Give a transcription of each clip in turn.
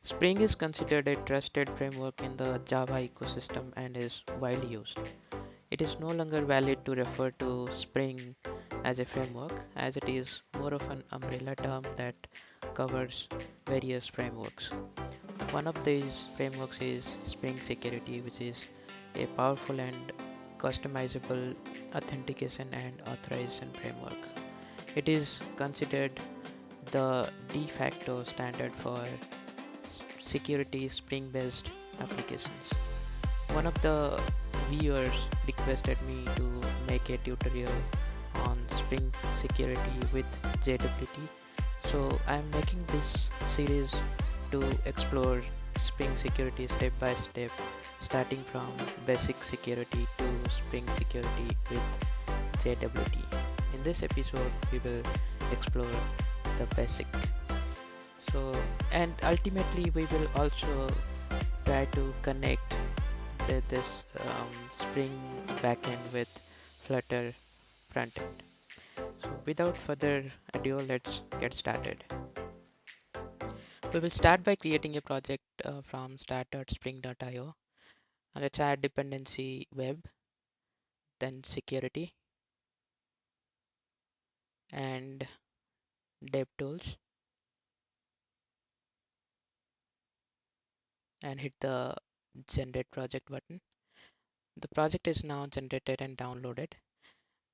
Spring is considered a trusted framework in the Java ecosystem and is widely used. It is no longer valid to refer to Spring as a framework, as it is more of an umbrella term that covers various frameworks. One of these frameworks is Spring Security, which is a powerful and customizable authentication and authorization framework. It is considered the de facto standard for security Spring based applications. One of the viewers requested me to make a tutorial on Spring security with JWT. So I'm making this series to explore Spring security step by step, starting from basic security to Spring security with JWT. In this episode, we will explore the basic. So, and ultimately, we will also try to connect this Spring backend with Flutter frontend. So without further ado, let's get started. We will start by creating a project from start.spring.io. Let's add dependency web, then security and dev tools, and hit the generate project button. The project is now generated and downloaded.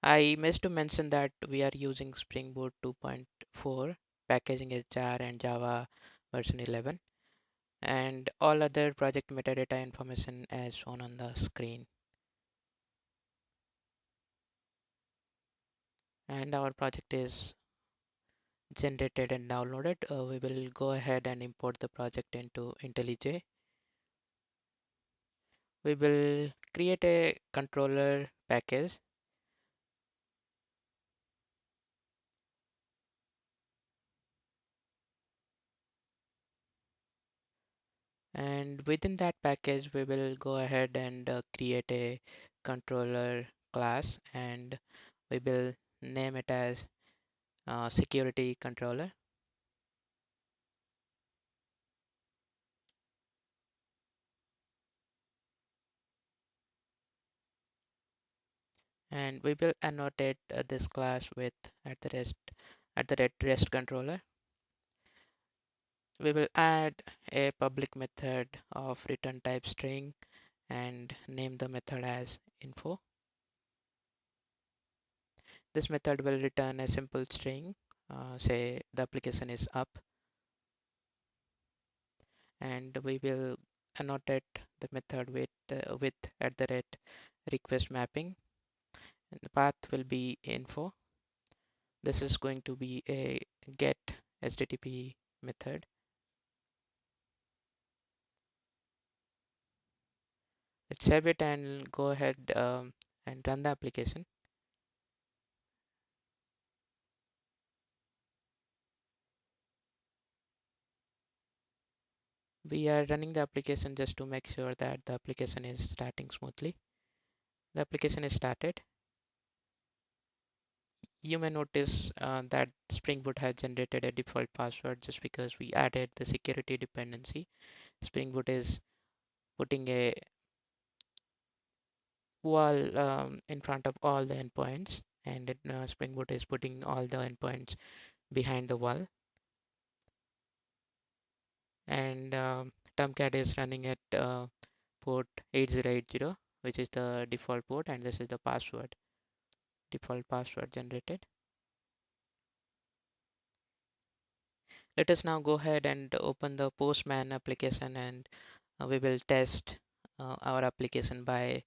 I missed to mention that we are using Spring Boot 2.4, packaging is jar and Java version 11, and all other project metadata information as shown on the screen. And our project is generated and downloaded. We will go ahead and import the project into IntelliJ. We will create a controller package, and within that package we will go ahead and create a controller class, and we will name it as security controller. And we will annotate this class with at the rest controller. We will add a public method of return type string and name the method as info. This method will return a simple string, say the application is up, and we will annotate the method with at the rate request mapping, and the path will be info. This is going to be a get HTTP method. Let's save it and go ahead and run the application. We are running the application just to make sure that the application is starting smoothly. The application is started. You may notice that Spring Boot has generated a default password just because we added the security dependency. Spring Boot is putting a wall in front of all the endpoints, and Spring Boot is putting all the endpoints behind the wall. And Tomcat is running at port 8080, which is the default port, and this is the default password generated. Let us now go ahead and open the Postman application, and we will test our application by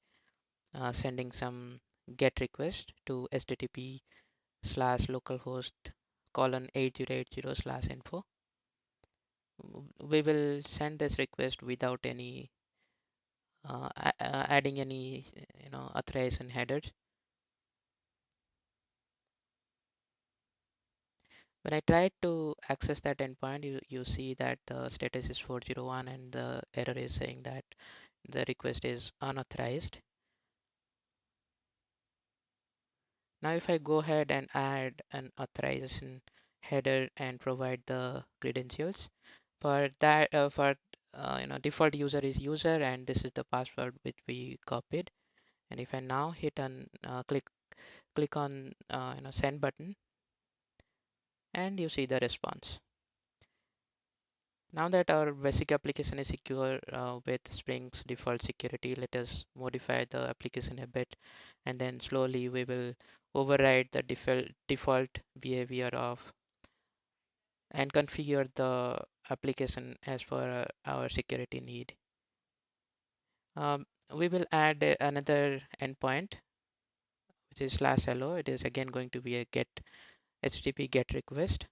sending some GET request to http:/localhost:8080/info. We will send this request without any adding any authorization headers. When I try to access that endpoint, you see that the status is 401 and the error is saying that the request is unauthorized. Now if I go ahead and add an authorization header and provide the credentials, For that, default user is user, and this is the password which we copied. And if I now hit on click on send button, and you see the response. Now that our basic application is secure with Spring's default security, let us modify the application a bit, and then slowly we will override the default behavior of and configure the application as per our security need. We will add another endpoint, which is /hello. It is again going to be a get HTTP GET request.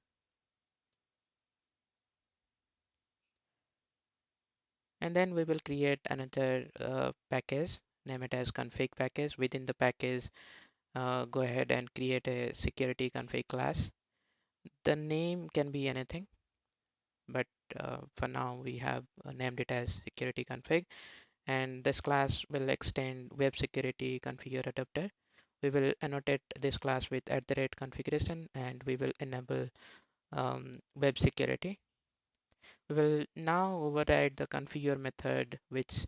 And then we will create another package, name it as config package. Within the package, go ahead and create a security config class. The name can be anything, but for now we have named it as security config. And this class will extend web security configure adapter. We will annotate this class with @configuration, and we will enable web security. We will now override the configure method, which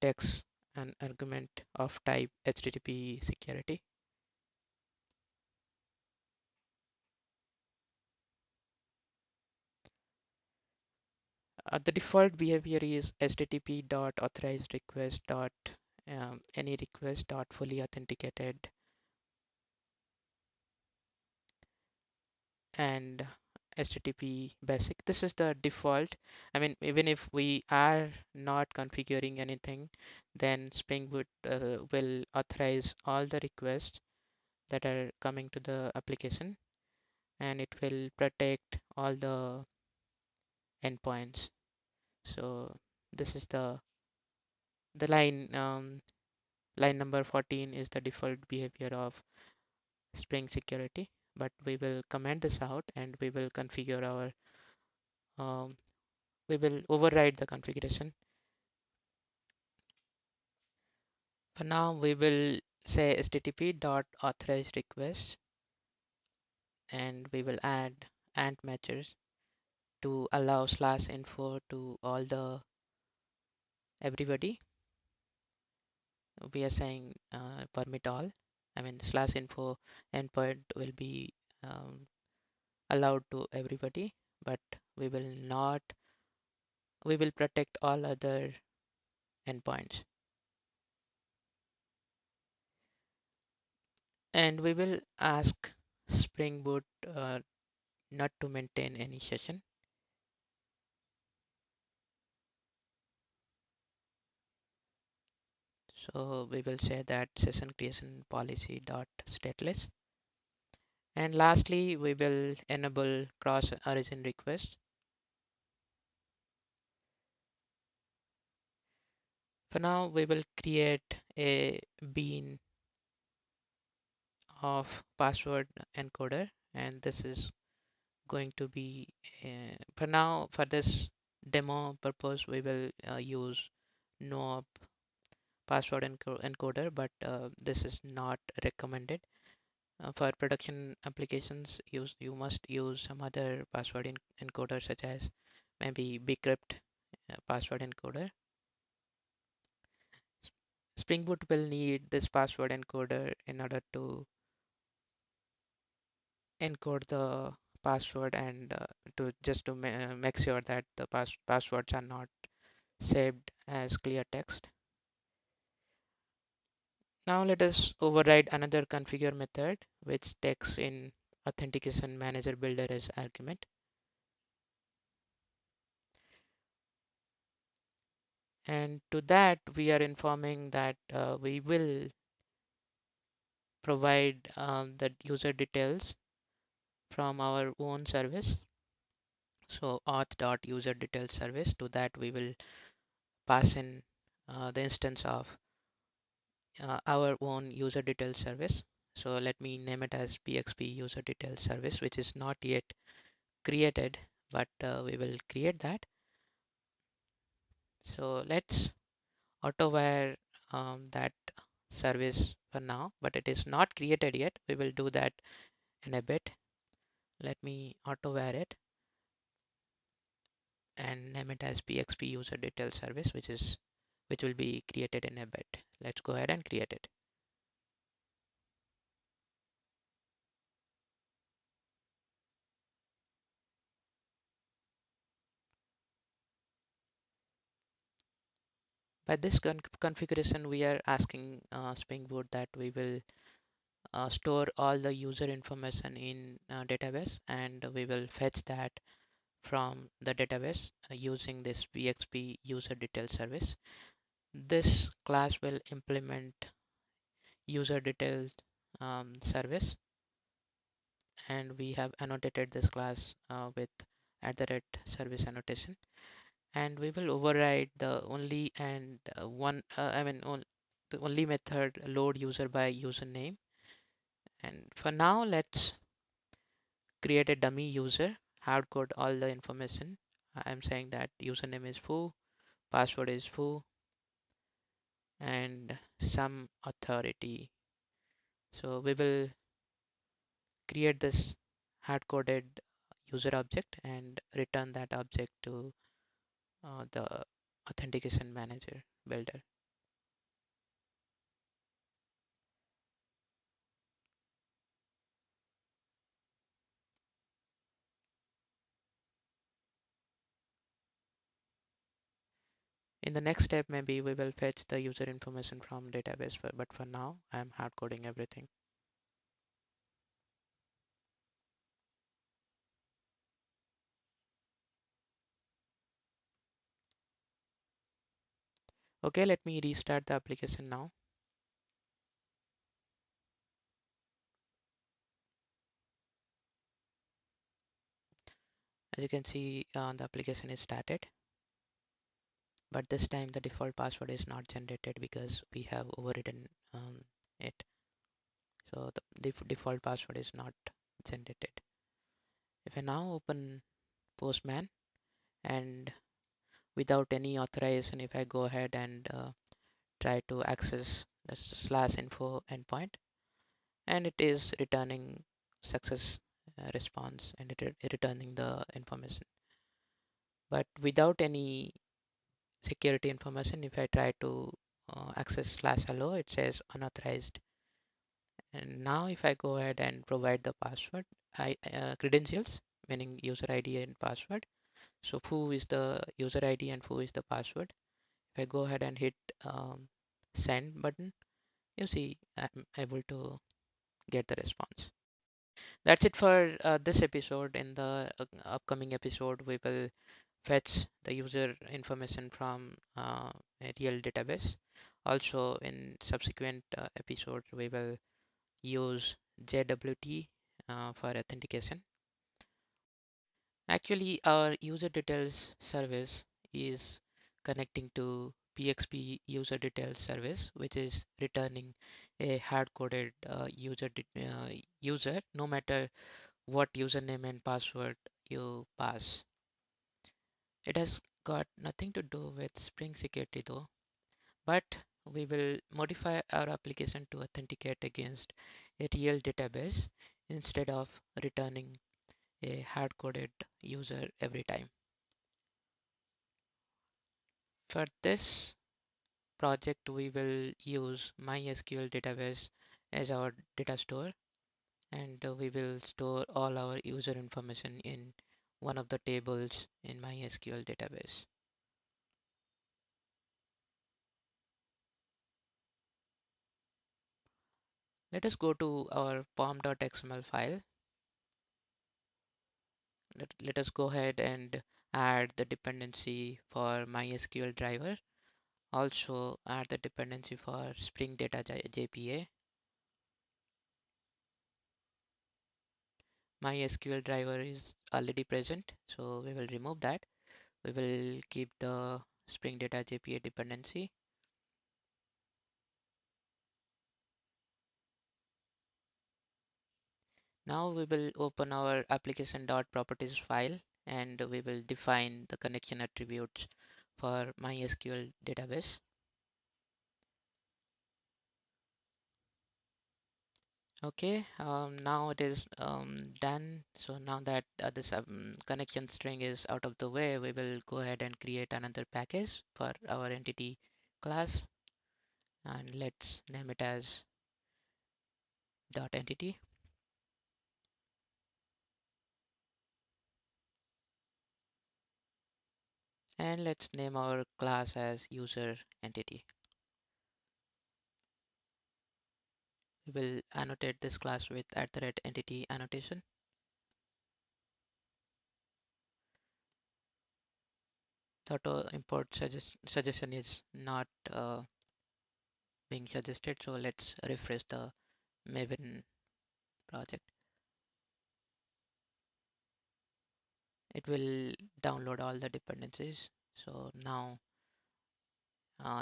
takes an argument of type HTTP security. The default behavior is http.authorized request dot any request dot fully authenticated, and HTTP basic. This is the default. I mean, even if we are not configuring anything, then Spring Boot will authorize all the requests that are coming to the application, and it will protect all the endpoints. So this is the line number 14 is the default behavior of Spring Security, but we will comment this out and we will configure our um, we will override the configuration. For now, we will say http dot authorized request, and we will add ant matchers to allow /info to all the everybody. We are saying permit all. I mean /info endpoint will be um, allowed to everybody, but we will not we will protect all other endpoints. And we will ask Spring Boot not to maintain any session. So we will say that session creation policy dot stateless. And lastly, we will enable cross origin requests. For now, we will create a bean of password encoder, and this is going to be for now for this demo purpose we will use no password encoder, but this is not recommended. For production applications, you must use some other password encoder such as maybe bcrypt password encoder. Spring Boot will need this password encoder in order to encode the password and to make sure that the passwords are not saved as clear text. Now let us override another configure method which takes in authentication manager builder as argument. And to that we are informing that we will provide the user details from our own service. So auth.userdetails service, to that we will pass in the instance of our own user details service. So let me name it as PXP user details service, which is not yet created, but we will create that. So let's auto-wire that service for now, but it is not created yet. We will do that in a bit. Let me auto-wire it. and name it as PXP user detail service, which will be created in a bit. Let's go ahead and create it. By this configuration, we are asking Spring Boot that we will store all the user information in database, and we will fetch that from the database using this PXP user detail service. This class will implement user details service, and we have annotated this class with @service annotation, and we will override the only and one I mean on, the only method load user by username. And for now, let's create a dummy user, hard code all the information. I'm saying that username is foo, password is foo, and some authority. So we will create this hard-coded user object and return that object to the authentication manager builder. In the next step, maybe we will fetch the user information from database, but for now, I'm hard coding everything. Okay, let me restart the application now. As you can see, the application is started, but this time the default password is not generated because we have overridden it. So the default password is not generated. If I now open Postman and without any authorization, if I go ahead and try to access the /info endpoint, and it is returning success response, and returning the information. But without any security information, if I try to access /hello, it says unauthorized. And now if I go ahead and provide the password, credentials, meaning user ID and password. So foo is the user ID and foo is the password. If I go ahead and hit send button, you see I'm able to get the response. That's it for this episode. In the upcoming episode, we will fetch the user information from a real database. Also, in subsequent episodes, we will use JWT for authentication. Actually, our user details service is connecting to PXP user details service, which is returning a hard-coded user, no matter what username and password you pass. It has got nothing to do with Spring Security though, but we will modify our application to authenticate against a real database instead of returning a hard-coded user every time. For this project, we will use MySQL database as our data store, and we will store all our user information in one of the tables in MySQL database. Let us go to our pom.xml file. Let us go ahead and add the dependency for MySQL driver. Also add the dependency for Spring Data JPA. MySQL driver is already present, so we will remove that. We will keep the Spring Data JPA dependency. Now we will open our application.properties file, and we will define the connection attributes for MySQL database. Okay, now it is done. So now that this connection string is out of the way, we will go ahead and create another package for our entity class, and let's name it as dot entity, and let's name our class as user entity. We will annotate this class with @entity annotation. The auto import suggestion is not being suggested, so let's refresh the Maven project. It will download all the dependencies. So now,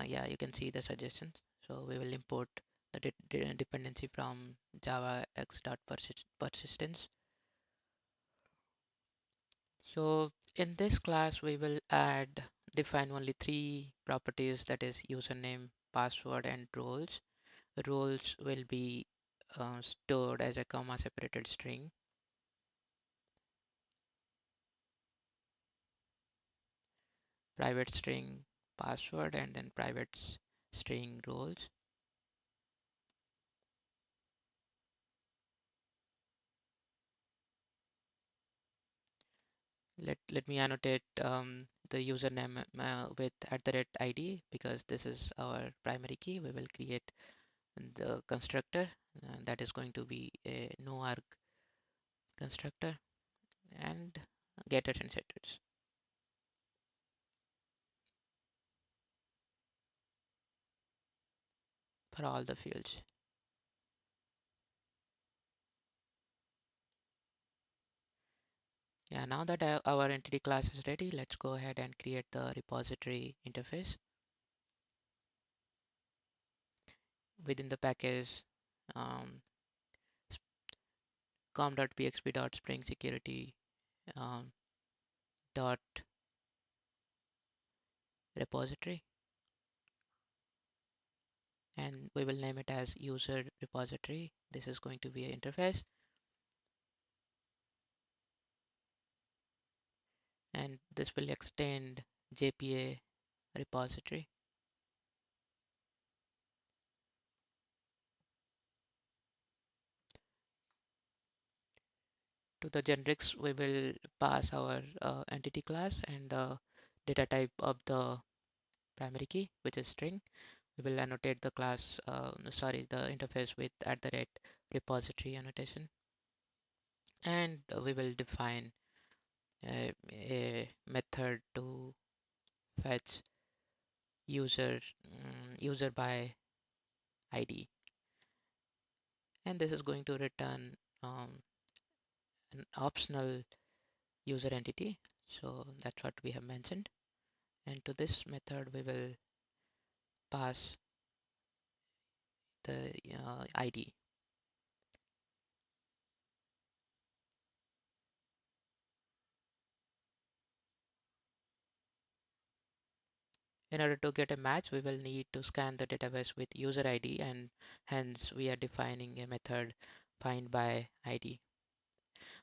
yeah, you can see the suggestions. So we will import the dependency from java x.persistence. So in this class, we will define only three properties, that is username, password, and roles. Roles will be stored as a comma separated string. Private string password, and then private string roles. Let me annotate the username with @id, because this is our primary key. We will create the constructor that is going to be a no arg constructor, and getters and setters for all the fields. Yeah, now that our entity class is ready, let's go ahead and create the repository interface. Within the package um, com.php.spring um, dot repository, and we will name it as user repository. This is going to be an interface, and this will extend JPA repository. To the generics, we will pass our entity class and the data type of the primary key, which is string. We will annotate the class, the interface with @repository annotation, and we will define a method to fetch user by ID, and this is going to return an optional user entity. So that's what we have mentioned, and to this method we will pass the ID. In order to get a match, we will need to scan the database with user ID, and hence we are defining a method find by ID.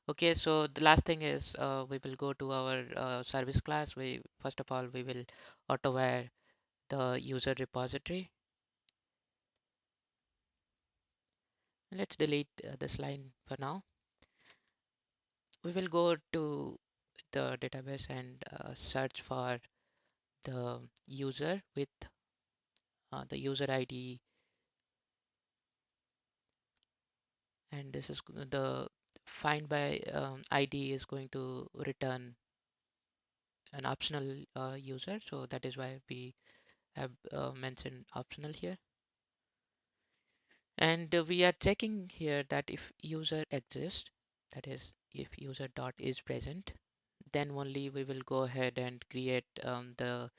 Okay, so the last thing is we will go to our service class. We first of all we will auto-wire the user repository. Let's delete this line for now. We will go to the database and search for the user with the user ID, and this is the find by ID is going to return an optional user, so that is why we have mentioned optional here. And we are checking here that if user exists, that is if user dot is present, then only we will go ahead and create the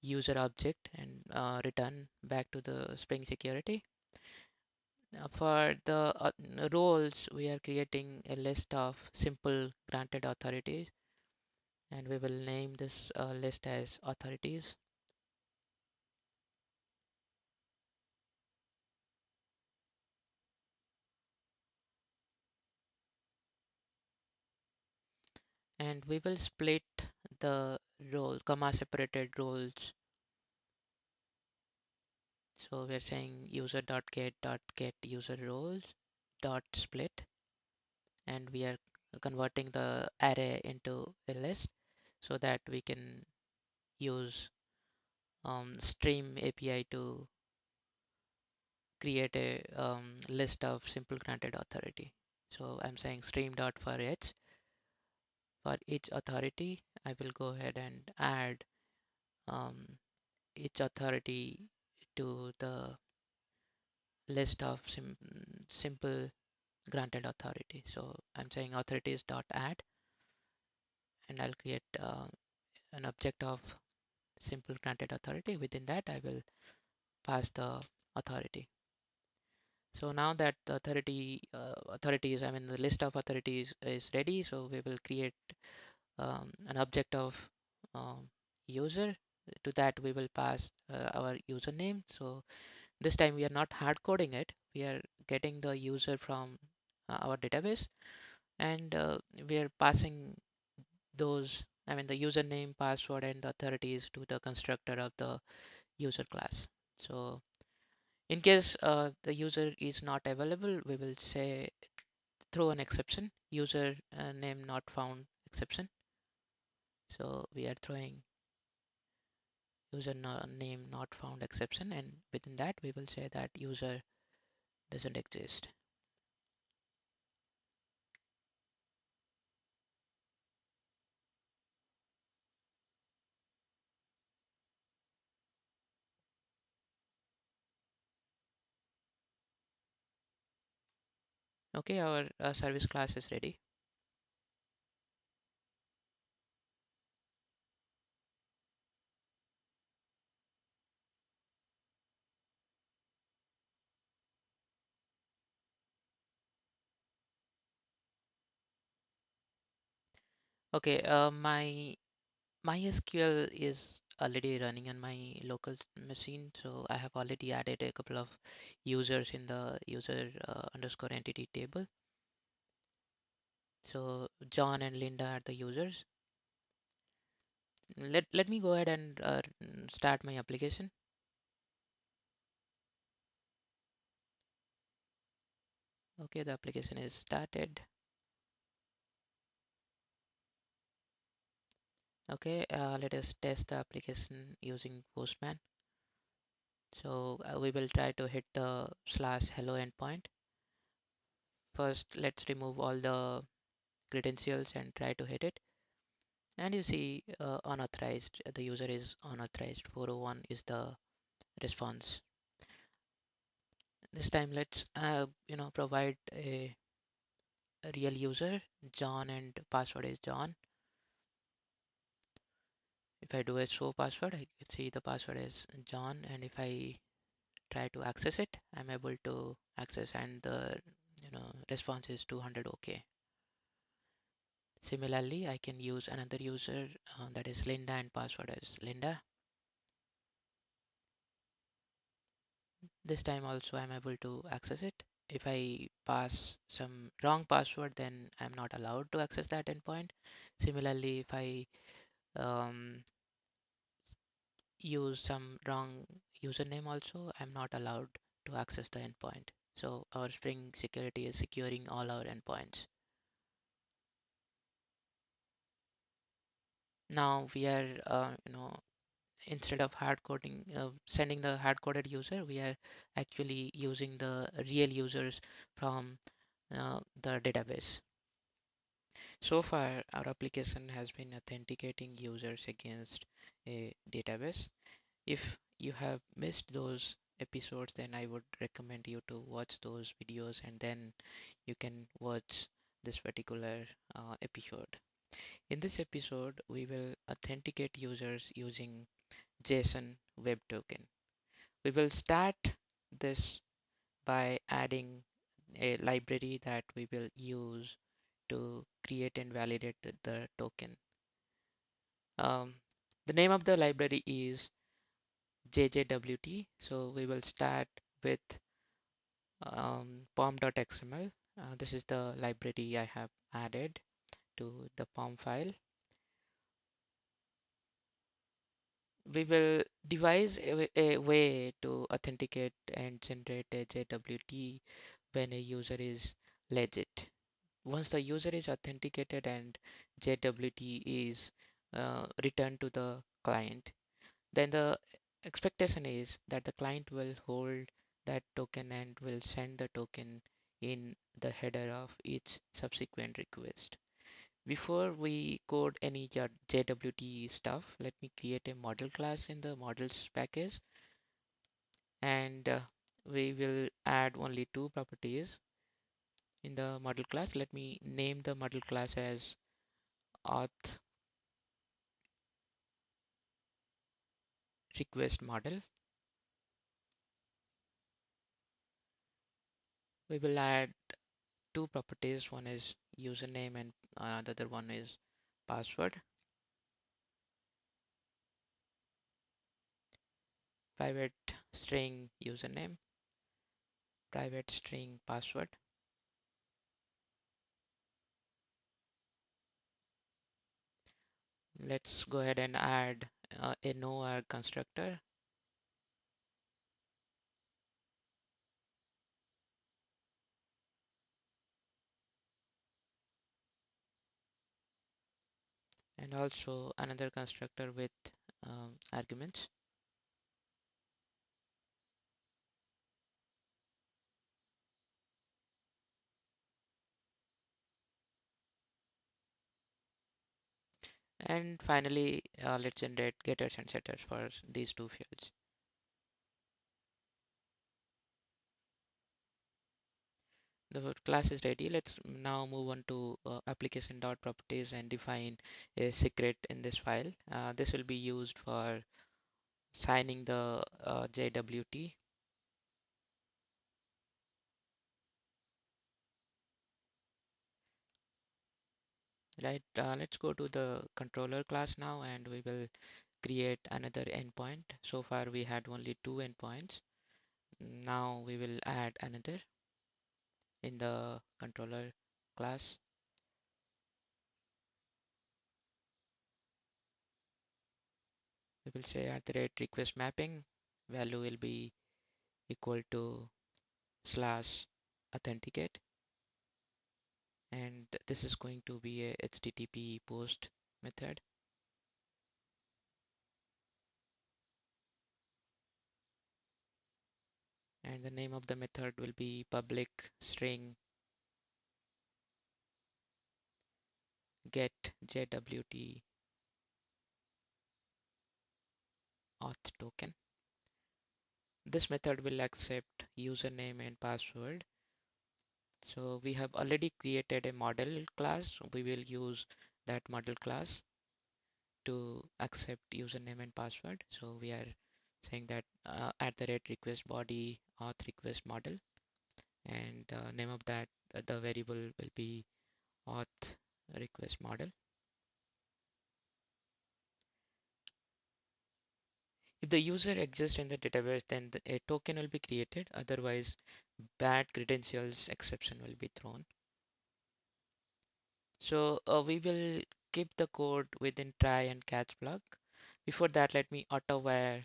user object and return back to the Spring Security. For the roles, we are creating a list of simple granted authorities, and we will name this list as authorities. and we will split the role, comma separated roles. So we're saying user.get user roles dot split, and we are converting the array into a list so that we can use Stream API to create a list of simple granted authority. So I'm saying stream dot for each authority. I will go ahead and add um, each authority to the list of simple granted authority. So I'm saying authorities dot add, and I'll create an object of simple granted authority. Within that, I will pass the authority. So now that the authorities, I mean the list of authorities is ready, so we will create an object of um, user. To that we will pass our username. So this time we are not hard coding it. We are getting the user from our database, and we are passing those, I mean the username, password, and the authorities to the constructor of the user class. So in case the user is not available, we will say throw an exception, user name not found exception. So we are throwing user name not found exception, and within that we will say that user doesn't exist. Okay, our service class is ready. Okay, my MySQL is already running on my local machine, so I have already added a couple of users in the user underscore entity table. So John and Linda are the users. Let me go ahead and start my application. Okay, the application is started. Okay, let us test the application using Postman. So we will try to hit the slash hello endpoint. First, let's remove all the credentials and try to hit it. And you see unauthorized, the user is unauthorized. 401 is the response. This time let's provide a real user, John, and password is John. If I do a show password, I can see the password is John, and if I try to access it, I'm able to access, and the response is 200 OK. Similarly, I can use another user that is Linda, and password is Linda. This time also I'm able to access it. If I pass some wrong password, then I'm not allowed to access that endpoint. Similarly, if I um, use some wrong username also, I'm not allowed to access the endpoint. So our Spring security is securing all our endpoints. Now we are, instead of hard coding, sending the hard coded user, we are actually using the real users from the database. So far, our application has been authenticating users against a database. If you have missed those episodes, then I would recommend you to watch those videos, and then you can watch this particular episode. In this episode, we will authenticate users using JSON Web Token. We will start this by adding a library that we will use to create and validate the token. Um, the name of the library is JWT. So we will start with pom.xml. This is the library I have added. to the POM file. We will devise a way to authenticate and generate a JWT when a user is legit. Once the user is authenticated and JWT is returned to the client, then the expectation is that the client will hold that token and will send the token in the header of each subsequent request. Before we code any JWT stuff, let me create a model class in the models package, and we will add only two properties in the model class. Let me name the model class as auth request model. We will add two properties. One is username and the other one is password. Private string username, private string password. Let's go ahead and add a no constructor. And also another constructor with arguments. And finally, let's generate getters and setters for these two fields. The class is ready. Let's now move on to application.properties and define a secret in this file. This will be used for signing the JWT. Right, let's go to the controller class now and we will create another endpoint. So far we had only two endpoints. Now we will add another in the controller class. We will say at the rate request mapping value will be equal to slash authenticate, and this is going to be a HTTP post method. And the name of the method will be public string get JWT auth token. This method will accept username and password. So we have already created a model class. We will use that model class to accept username and password. So we are saying that at the rate request body auth request model, and name of that the variable will be auth request model. If the user exists in the database, then a token will be created. Otherwise, bad credentials exception will be thrown. So we will keep the code within try and catch block. Before that, let me auto-wire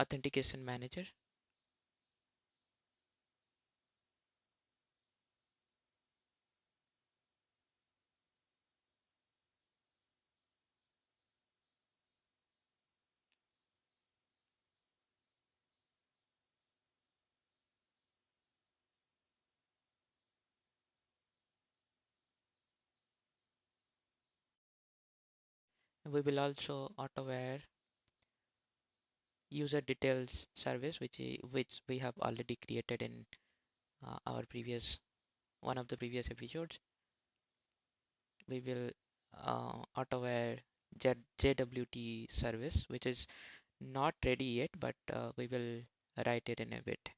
authentication manager. We will also auto-wire user details service, which we have already created in our previous one of the previous episodes. We will auto-wire JWT service, which is not ready yet, but we will write it in a bit.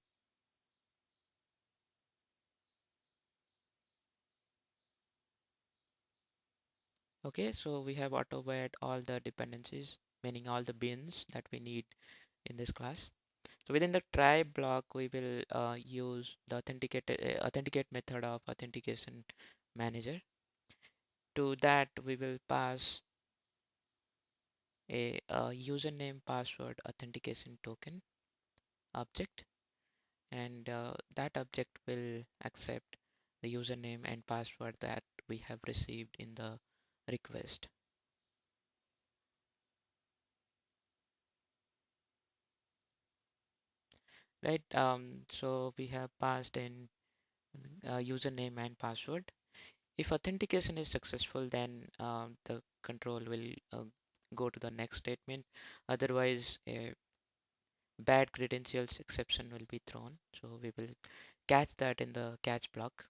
Okay, so we have auto-wired all the dependencies, meaning all the bins that we need in this class. So within the try block, we will use the authenticate method of authentication manager. To that, we will pass a username password authentication token object, and that object will accept the username and password that we have received in the request. Right, so we have passed in username and password. If authentication is successful, then the control will go to the next statement. Otherwise, a bad credentials exception will be thrown. So we will catch that in the catch block.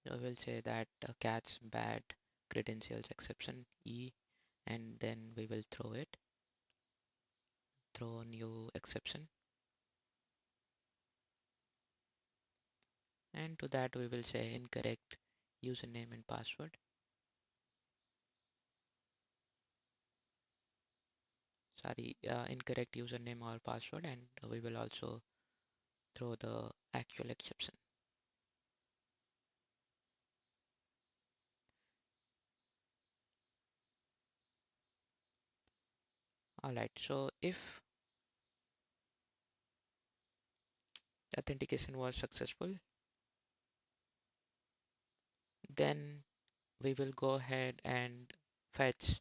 So we'll say that catch bad credentials exception E, and then we will throw new exception. And to that we will say incorrect username and password. Sorry, incorrect username or password, and we will also throw the actual exception. All right, so if authentication was successful, then we will go ahead and fetch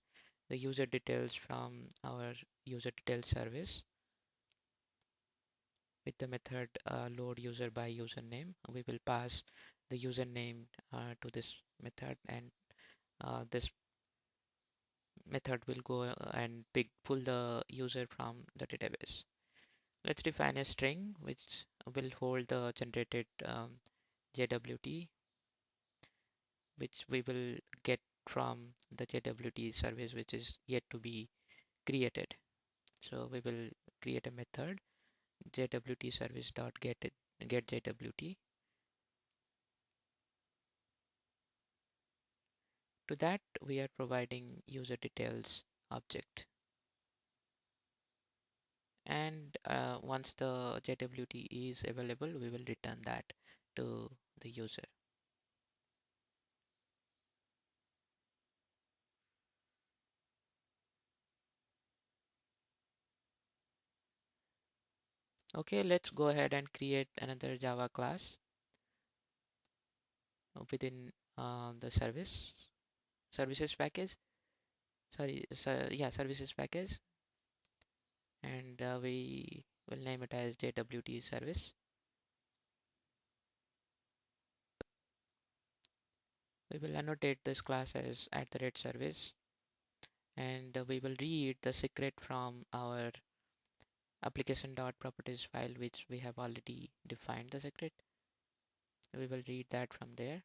the user details from our user details service with the method load user by username. We will pass the username to this method, and this method will go and pull the user from the database. Let's define a string which will hold the generated JWT, which we will get from the JWT service, which is yet to be created. So we will create a method JWT service dot get JWT. To that, we are providing user details object. And once the JWT is available, we will return that to the user. Okay, let's go ahead and create another Java class within the services package. Sorry, yeah, services package, and we will name it as JWT service. We will annotate this class as @service, and we will read the secret from our application.properties file, which we have already defined the secret. We will read that from there.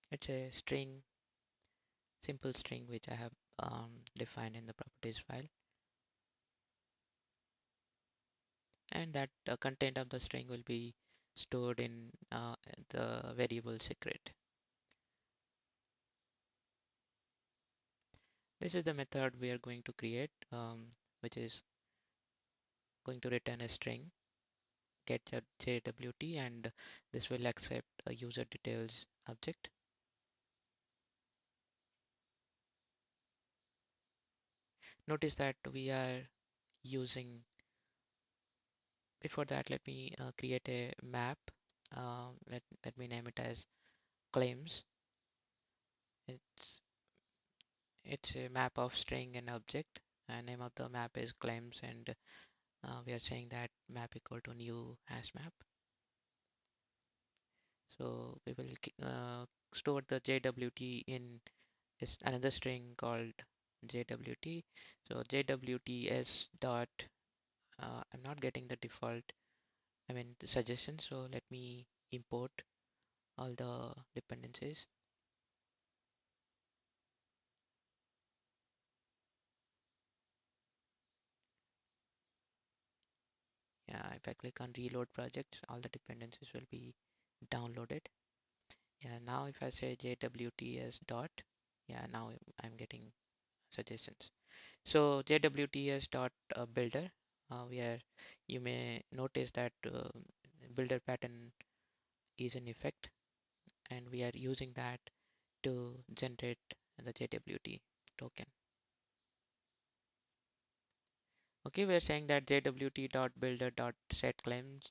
It's a string, simple string, which I have defined in the properties file. And that content of the string will be stored in the variable secret. This is the method we are going to create, which is going to return a string get JWT, and this will accept a user details object. Notice that we are using, before that, let me create a map. Let me name it as claims. It's it's a map of string and object, and name of the map is claims, and we are saying that map equal to new hash map. So we will store the JWT in is another string called JWT. So JWTs dot I'm not getting the default, I mean the suggestion. So let me import all the dependencies. Yeah, if I click on reload project, all the dependencies will be downloaded. Yeah, now if I say JWTs dot, yeah, now I'm getting suggestions. So JWTs dot builder, where you may notice that builder pattern is in effect, and we are using that to generate the JWT token. Okay, we're saying that JWT dot builder dot set claims,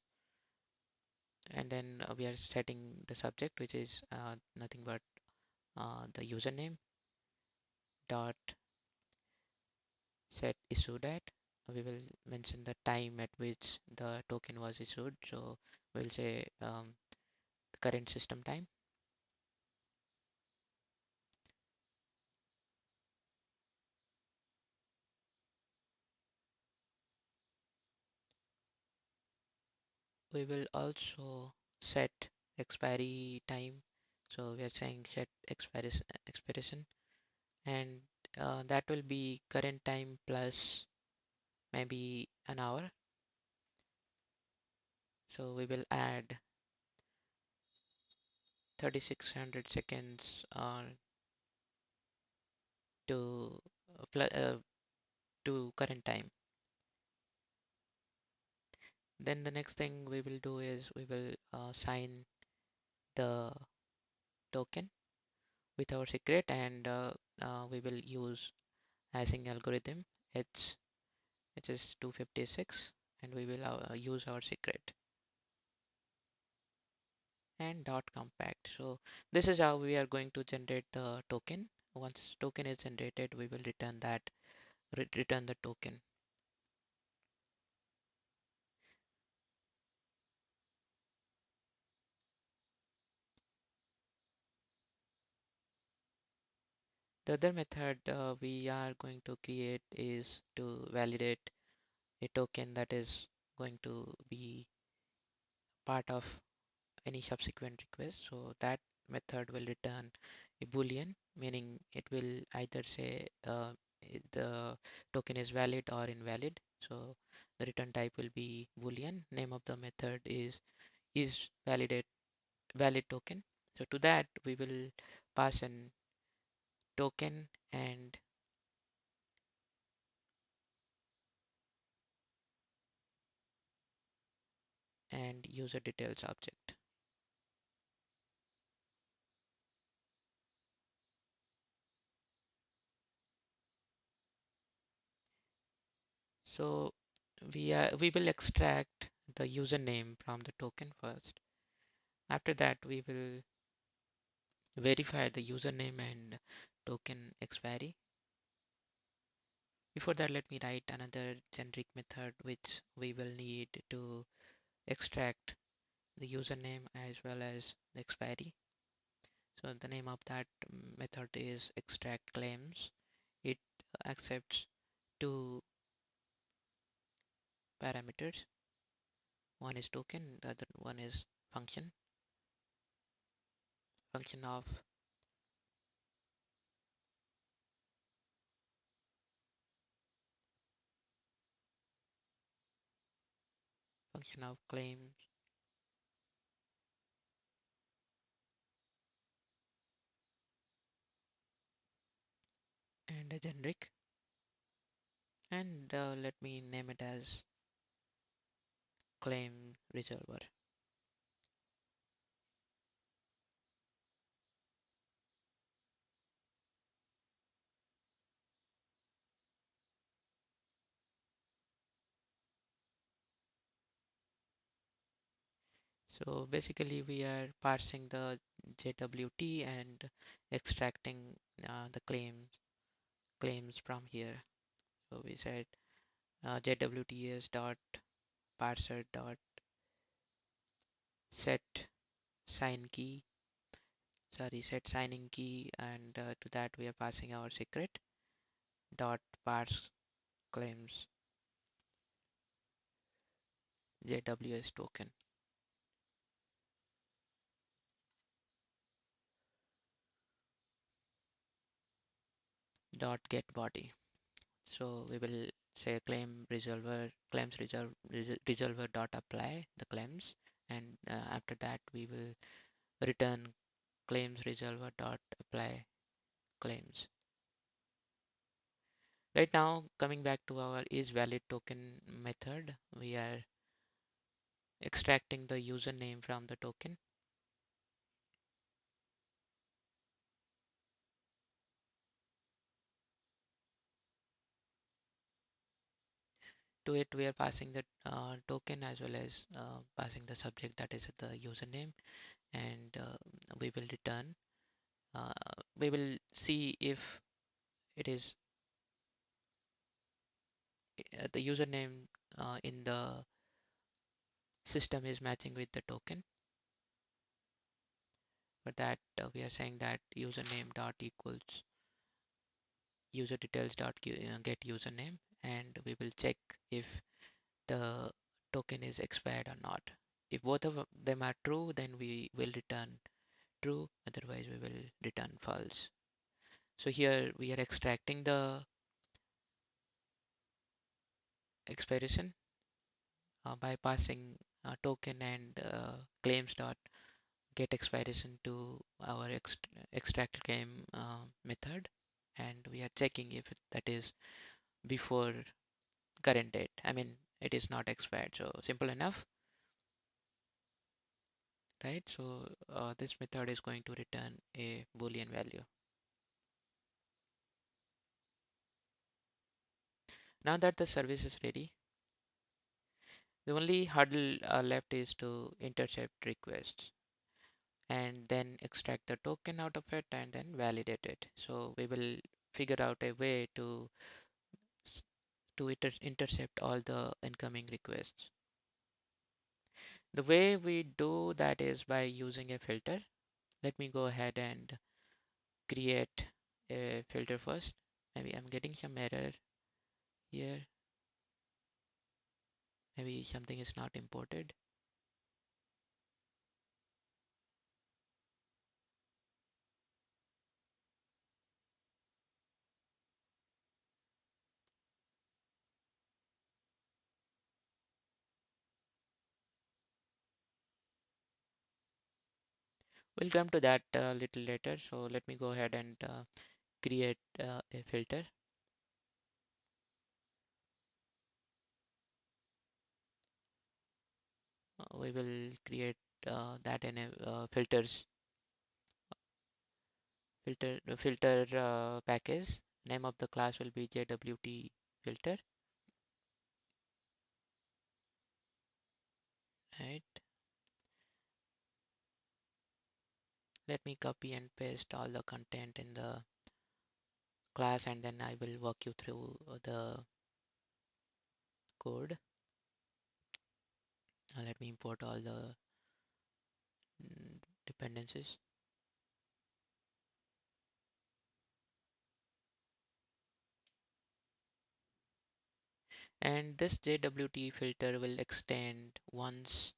and then we are setting the subject, which is nothing but the username dot set issued at. We will mention the time at which the token was issued. So we'll say current system time. We will also set expiry time. So we are saying set expiration, and that will be current time plus maybe an hour. So we will add 3600 seconds to to current time. Then the next thing we will do is we will sign the token with our secret, and we will use hashing algorithm. It's it is 256, and we will use our secret and dot compact. So this is how we are going to generate the token. Once token is generated, we will return that return the token. The other method we are going to create is to validate a token that is going to be part of any subsequent request. So that method will return a boolean, meaning it will either say the token is valid or invalid. So the return type will be boolean. Name of the method is valid token. So to that we will pass an token and user details object. So we will extract the username from the token first. After that, we will verify the username and token expiry. Before that, let me write another generic method which we will need to extract the username as well as the expiry. So the name of that method is extract claims. It accepts two parameters. One is token, the other one is function. Function of function of claims and a generic, and let me name it as claim resolver. So basically we are parsing the JWT and extracting the claims from here. So we said JWT dot parser dot set sign key, sorry, set signing key, and to that we are passing our secret dot parse claims JWS token. dot get body. So we will say claims resolver dot apply the claims, and after that we will return claims resolver dot apply claims. Right now, coming back to our is valid token method, we are extracting the username from the token. To it, we are passing the token as well as passing the subject, that is the username, and we will return. Uh, we will see if it is the username in the system is matching with the token. For that, we are saying that username dot equals user details dot get username, and we will check if the token is expired or not. If both of them are true, then we will return true, otherwise we will return false. So here we are extracting the expiration by passing token and claims dot get expiration to our extract claim method, and we are checking if that is before current date. I mean, it is not expired. So simple enough, right? So this method is going to return a Boolean value. Now that the service is ready, the only hurdle left is to intercept requests and then extract the token out of it and then validate it. So we will figure out a way to intercept all the incoming requests. The way we do that is by using a filter. Let me go ahead and create a filter first. Maybe I'm getting some error here. Maybe something is not imported. We'll come to that a little later. So let me go ahead and create a filter. We will create that in a filter package. Name of the class will be JWT filter. Right. Let me copy and paste all the content in the class, and then I will walk you through the code. Let me import all the dependencies. And this JWT filter will extend once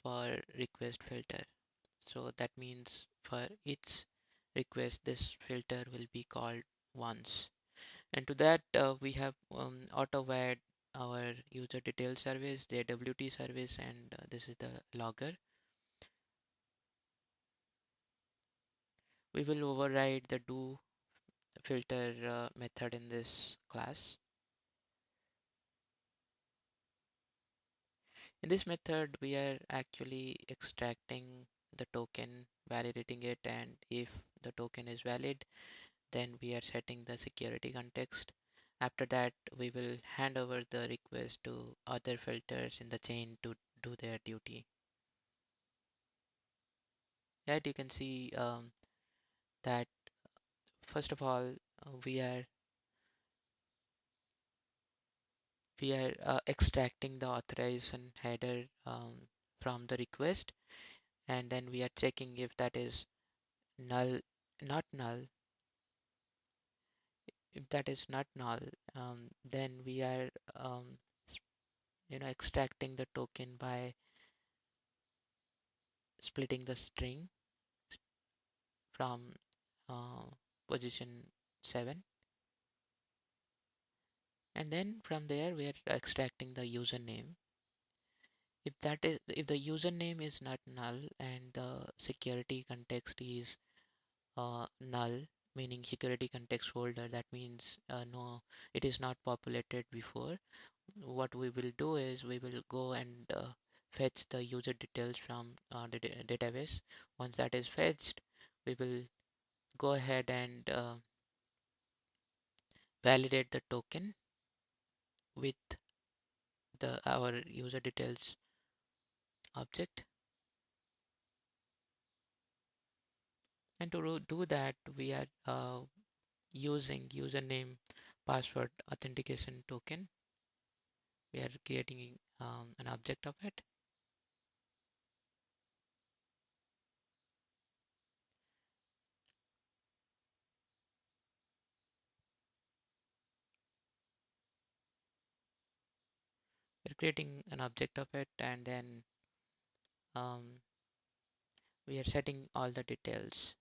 for request filter. So that means for each request, this filter will be called once. And to that, we have auto-wired our user detail service, JWT service, and this is the logger. We will override the do filter method in this class. In this method, we are actually extracting the token, validating it, and if the token is valid, then we are setting the security context. After that, we will hand over the request to other filters in the chain to do their duty. Right, you can see that first of all, we are extracting the authorization header from the request, and then we are checking if that is null, not null. If that is not null, then we are extracting the token by splitting the string from position 7, and then from there we are extracting the username. If the username is not null and the security context is null, meaning security context holder, that means no, it is not populated before. What we will do is we will go and fetch the user details from the database. Once that is fetched, we will go ahead and validate the token with the our user details object. And to do that, we are using username password authentication token. We are creating an object of it. We're creating an object of it, and then um, we are setting all the details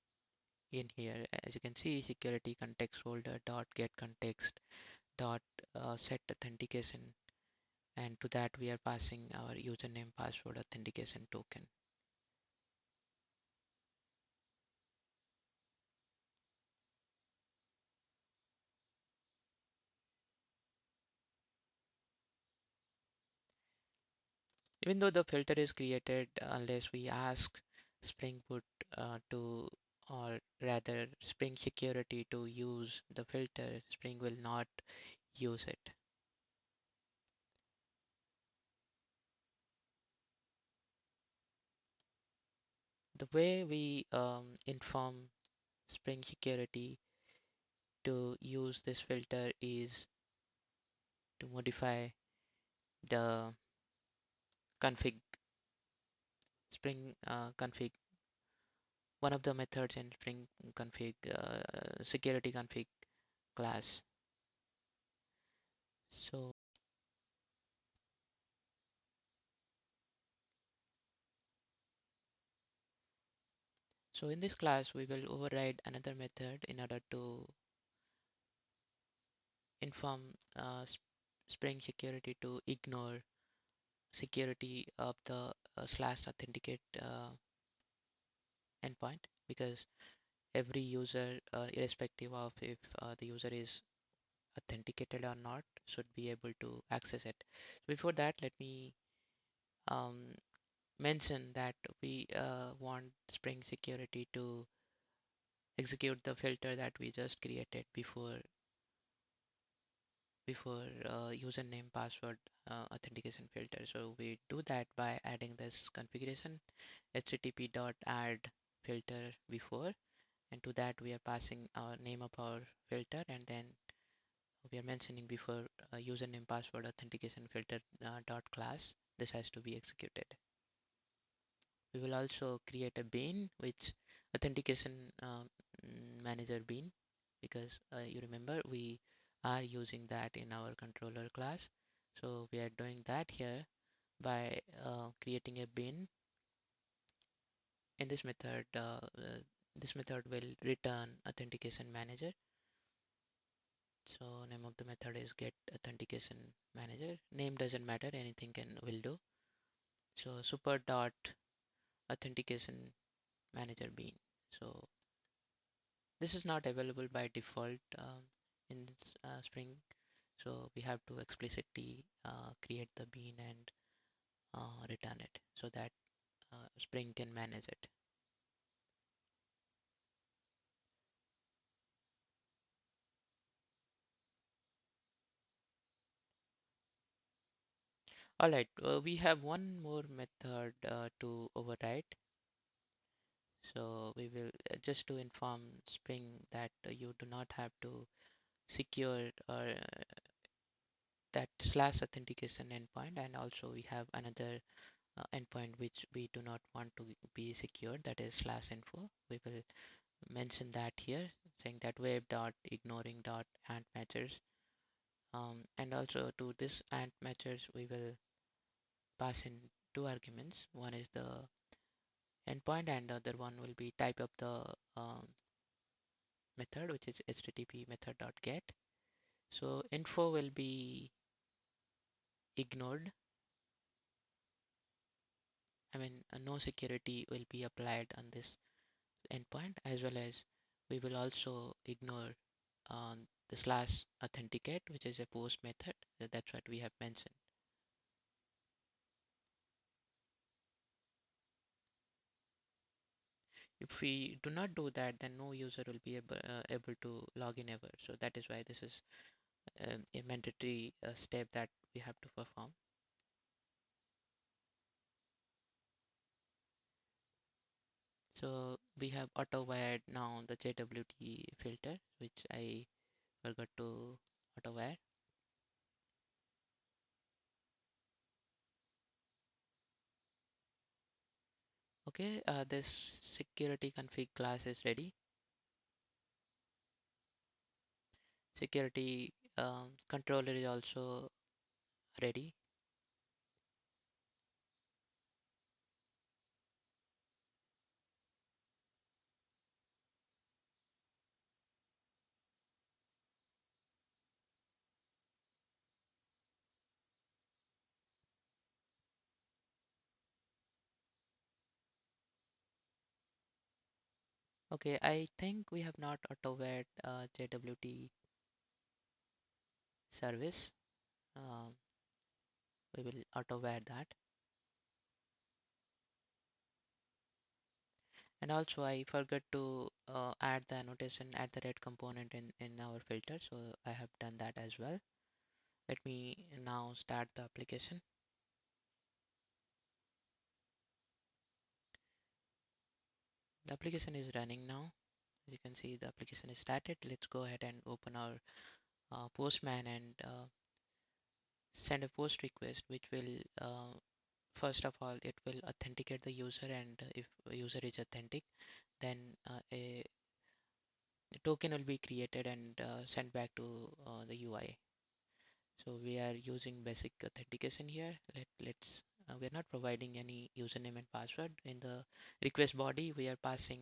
in here. As you can see, security context holder dot get context dot set authentication, and to that we are passing our username password authentication token. Even though the filter is created, unless we ask Spring Boot to, or rather Spring Security to use the filter, Spring will not use it. The way we inform Spring Security to use this filter is to modify the config, Spring config, one of the methods in Spring config, security config class. So, so in this class, we will override another method in order to inform Spring Security to ignore security of the slash authenticate endpoint, because every user, irrespective of if the user is authenticated or not, should be able to access it. Before that, let me um, mention that we want Spring Security to execute the filter that we just created before username password authentication filter. So we do that by adding this configuration http.add filter before, and to that we are passing our name of our filter, and then we are mentioning before username password authentication filter dot class. This has to be executed. We will also create a bean which authentication manager bean, because you remember we are using that in our controller class. So we are doing that here by creating a bean. In this method, this method will return authentication manager. So name of the method is get authentication manager. Name doesn't matter, anything can will do. So super dot authentication manager bean. So this is not available by default in Spring, so we have to explicitly create the bean and return it so that Spring can manage it. All right, we have one more method to override. So we will just to inform Spring that you do not have to secure or that slash authentication endpoint, and also we have another endpoint which we do not want to be secured, that is slash info. We will mention that here, saying that web dot ignoring dot ant matchers, and also to this ant matchers we will pass in two arguments. One is the endpoint and the other one will be type of the method, which is http method.get. So info will be ignored. I mean, no security will be applied on this endpoint, as well as we will also ignore the slash authenticate, which is a post method. That's what we have mentioned. If we do not do that, then no user will be able to log in ever. So that is why this is a mandatory step that we have to perform. So we have auto wired now the JWT filter, which I forgot to auto wire. Okay, this security config class is ready. Security controller is also ready. Okay, I think we have not auto-wired JWT service. Um, we will auto-wire that. And also I forgot to add the annotation at the red component in our filter. So I have done that as well. Let me now start the application. The application is running now. As you can see, the application is started. Let's go ahead and open our Postman and send a post request, which will first of all, it will authenticate the user, and if a user is authentic, then a token will be created and sent back to the UI. So we are using basic authentication here. We're not providing any username and password. In the request body, we are passing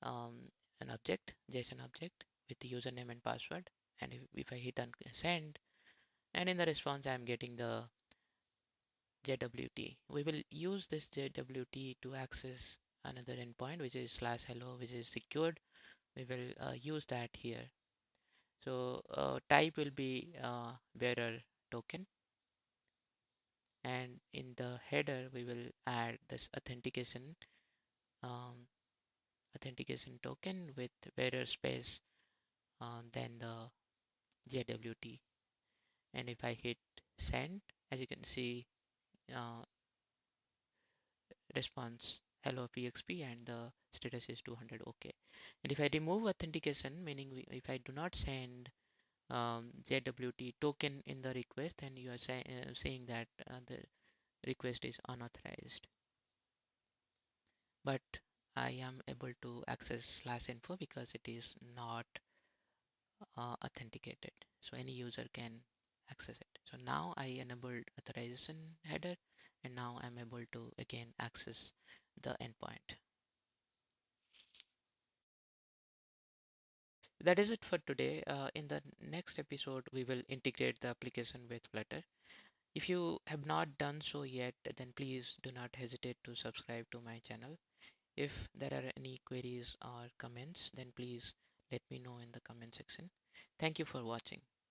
um, an object, JSON object with the username and password. And if I hit on send, and in the response, I'm getting the JWT. We will use this JWT to access another endpoint, which is slash hello, which is secured. We will use that here. So type will be bearer token, and in the header we will add this um, authentication token with bearer space, then the JWT. And if I hit send, as you can see, uh, response hello pxp, and the status is 200. Okay. And if I remove authentication, meaning if I do not send JWT token in the request, then you are saying that the request is unauthorized. But I am able to access slash info because it is not authenticated. So any user can access it. So now I enabled authorization header, and now I'm able to again access the endpoint. That is it for today. In the next episode, we will integrate the application with Flutter. If you have not done so yet, then please do not hesitate to subscribe to my channel. If there are any queries or comments, then please let me know in the comment section. Thank you for watching.